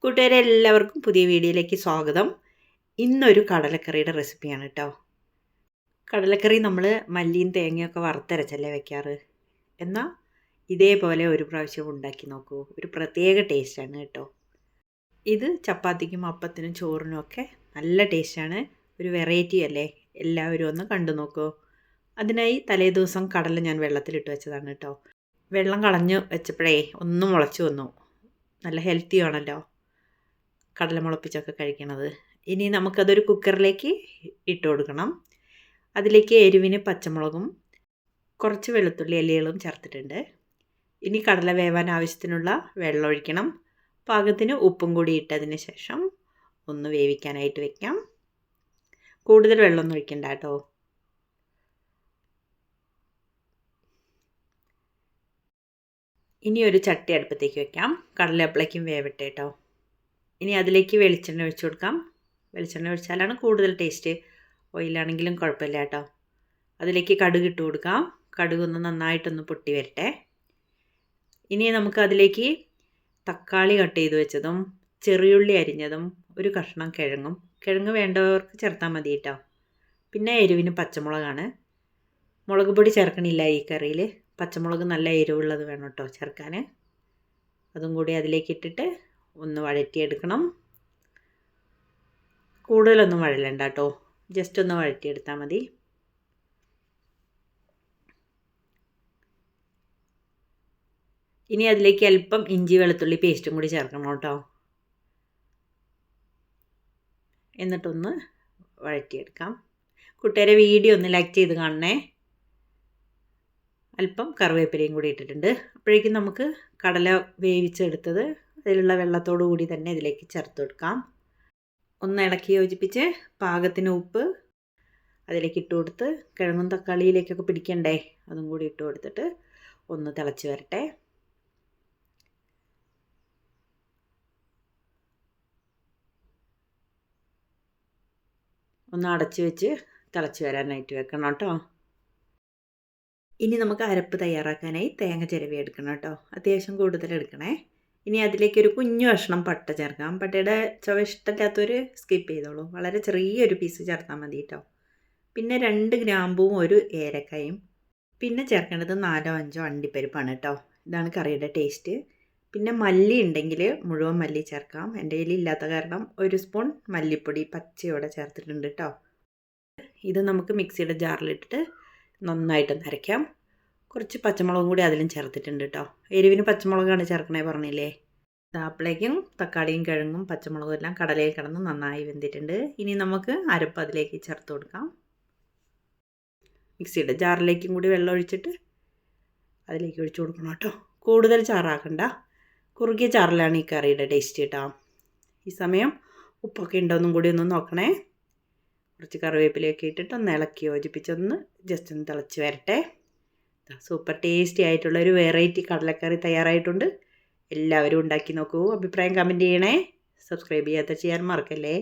കൂട്ടുകാരെ എല്ലാവർക്കും പുതിയ വീഡിയോയിലേക്ക് സ്വാഗതം. ഇന്നൊരു കടലക്കറിയുടെ റെസിപ്പിയാണ് കേട്ടോ. കടലക്കറി നമ്മൾ മല്ലിയും തേങ്ങയൊക്കെ വറുത്തരച്ചല്ലേ വെക്കാറ്. എന്നാൽ ഇതേപോലെ ഒരു പ്രാവശ്യം ഉണ്ടാക്കി നോക്കൂ. ഒരു പ്രത്യേക ടേസ്റ്റാണ് കേട്ടോ. ഇത് ചപ്പാത്തിക്കും അപ്പത്തിനും ചോറിനും ഒക്കെ നല്ല ടേസ്റ്റാണ്. ഒരു വെറൈറ്റി അല്ലേ? എല്ലാവരും ഒന്ന് കണ്ടു നോക്കൂ. അതിനായി തലേദിവസം കടല ഞാൻ വെള്ളത്തിലിട്ട് വെച്ചതാണ് കേട്ടോ. വെള്ളം കളഞ്ഞ് വെച്ചപ്പോഴേ ഒന്ന് മുളച്ച് വന്നു. നല്ല ഹെൽത്തി ആണല്ലോ കടല മുളപ്പിച്ചൊക്കെ കഴിക്കണത്. ഇനി നമുക്കതൊരു കുക്കറിലേക്ക് ഇട്ട് കൊടുക്കണം. അതിലേക്ക് എരിവിന് പച്ചമുളകും കുറച്ച് വെളുത്തുള്ളി അല്ലികളും ചേർത്തിട്ടുണ്ട്. ഇനി കടല വേവാൻ ആവശ്യത്തിനുള്ള വെള്ളം ഒഴിക്കണം. പാകത്തിന് ഉപ്പും കൂടി ഇട്ടതിന് ശേഷം ഒന്ന് വേവിക്കാനായിട്ട് വെക്കാം. കൂടുതൽ വെള്ളമൊന്നും ഒഴിക്കണ്ട കേട്ടോ. ഇനി ഒരു ചട്ടി അടുപ്പത്തേക്ക് വെക്കാം. കടല അപ്പളേക്കും വേവട്ടെ കേട്ടോ. ഇനി അതിലേക്ക് വെളിച്ചെണ്ണ ഒഴിച്ചു കൊടുക്കാം. വെളിച്ചെണ്ണ ഒഴിച്ചാലാണ് കൂടുതൽ ടേസ്റ്റ്. ഓയിലാണെങ്കിലും കുഴപ്പമില്ല കേട്ടോ. അതിലേക്ക് കടുക് ഇട്ട് കൊടുക്കാം. കടുകൊന്ന് നന്നായിട്ടൊന്ന് പൊട്ടി വരട്ടെ. ഇനി നമുക്ക് അതിലേക്ക് തക്കാളി കട്ട് ചെയ്ത് വെച്ചതും ചെറിയുള്ളി അരിഞ്ഞതും ഒരു കഷ്ണം കിഴങ്ങ് വേണ്ടവർക്ക് ചേർത്താൽ മതി കേട്ടോ. പിന്നെ എരിവിന് പച്ചമുളകാണ്. മുളക് പൊടി ചേർക്കണില്ല ഈ കറിയിൽ. പച്ചമുളക് നല്ല എരിവുള്ളത് വേണം കേട്ടോ ചേർക്കാൻ. അതും കൂടി അതിലേക്ക് ഇട്ടിട്ട് ഒന്ന് വഴറ്റിയെടുക്കണം. കൂടുതലൊന്നും വഴലണ്ട കേട്ടോ. ജസ്റ്റ് ഒന്ന് വഴറ്റിയെടുത്താൽ മതി. ഇനി അതിലേക്ക് അല്പം ഇഞ്ചി വെളുത്തുള്ളി പേസ്റ്റും കൂടി ചേർക്കണം കേട്ടോ. എന്നിട്ടൊന്ന് വഴറ്റിയെടുക്കാം. കൂട്ടുകാരെ വീഡിയോ ഒന്ന് ലൈക്ക് ചെയ്ത് കാണണേ. അല്പം കറിവേപ്പിലയും കൂടി ഇട്ടിട്ടുണ്ട്. അപ്പോഴേക്കും നമുക്ക് കടല വേവിച്ചെടുത്തത് അതിലുള്ള വെള്ളത്തോടു കൂടി തന്നെ ഇതിലേക്ക് ചേർത്ത് കൊടുക്കാം. ഒന്ന് ഇളക്കി യോജിപ്പിച്ച് പാകത്തിന് ഉപ്പ് അതിലേക്ക് ഇട്ട് കൊടുത്ത് കിഴങ്ങും തക്കാളിയിലേക്കൊക്കെ പിടിക്കണ്ടേ, അതും കൂടി ഇട്ട് കൊടുത്തിട്ട് ഒന്ന് തിളച്ച് വരട്ടെ. ഒന്ന് അടച്ച് വെച്ച് തിളച്ച് വരാനായിട്ട് വെക്കണം കേട്ടോ. ഇനി നമുക്ക് അരപ്പ് തയ്യാറാക്കാനായി തേങ്ങ ചിരവി എടുക്കണം കേട്ടോ. അത്യാവശ്യം കൂടുതൽ എടുക്കണേ. ഇനി അതിലേക്കൊരു കുഞ്ഞു കഷ്ണം പട്ട ചേർക്കാം. പട്ടയുടെ ചുവ ഇഷ്ടമില്ലാത്തവർ സ്കിപ്പ് ചെയ്തോളൂ. വളരെ ചെറിയൊരു പീസ് ചേർത്താൽ മതി കേട്ടോ. പിന്നെ 2 ഗ്രാമ്പും ഒരു ഏലക്കായും. പിന്നെ ചേർക്കേണ്ടത് 4-5 അണ്ടിപ്പരിപ്പാണ് കേട്ടോ. ഇതാണ് കറിയുടെ ടേസ്റ്റ്. പിന്നെ മല്ലി ഉണ്ടെങ്കിൽ മുഴുവൻ മല്ലി ചേർക്കാം. എൻ്റെ കയ്യിൽ ഇല്ലാത്ത കാരണം 1 സ്പൂൺ മല്ലിപ്പൊടി പച്ചയോടെ ചേർത്തിട്ടുണ്ട് കേട്ടോ. ഇത് നമുക്ക് മിക്സിയുടെ ജാറിലിട്ടിട്ട് നന്നായിട്ടൊന്ന് അരയ്ക്കാം. കുറച്ച് പച്ചമുളകും കൂടി അതിലും ചേർത്തിട്ടുണ്ട് കേട്ടോ. എരിവിന് പച്ചമുളകാണ് ചേർക്കണേ പറഞ്ഞില്ലേ. അപ്പോഴേക്കും തക്കാളിയും കിഴങ്ങും പച്ചമുളകും എല്ലാം കടലയിൽ കിടന്ന് നന്നായി വെന്തിട്ടുണ്ട്. ഇനി നമുക്ക് അരപ്പ് അതിലേക്ക് ചേർത്ത് കൊടുക്കാം. മിക്സിയുടെ ജാറിലേക്കും കൂടി വെള്ളം ഒഴിച്ചിട്ട് അതിലേക്ക് ഒഴിച്ചു കൊടുക്കണം കേട്ടോ. കൂടുതൽ ചാറാക്കണ്ട. കുറുകിയ ചാറിലാണ് ഈ കറിയുടെ ടേസ്റ്റ് കേട്ടോ. ഈ സമയം ഉപ്പൊക്കെ ഉണ്ടോയെന്നും കൂടി ഒന്ന് നോക്കണേ. കുറച്ച് കറിവേപ്പിലയൊക്കെ ഇട്ടിട്ട് ഒന്ന് ഇളക്കി യോജിപ്പിച്ചൊന്ന് ജസ്റ്റ് ഒന്ന് തിളച്ച് വരട്ടെ. സൂപ്പർ ടേസ്റ്റി ആയിട്ടുള്ളൊരു വെറൈറ്റി കടലക്കറി തയ്യാറായിട്ടുണ്ട്. എല്ലാവരും ഉണ്ടാക്കി നോക്കൂ. അഭിപ്രായം കമൻറ്റ് ചെയ്യണേ. സബ്സ്ക്രൈബ് ചെയ്യാൻ മറക്കല്ലേ.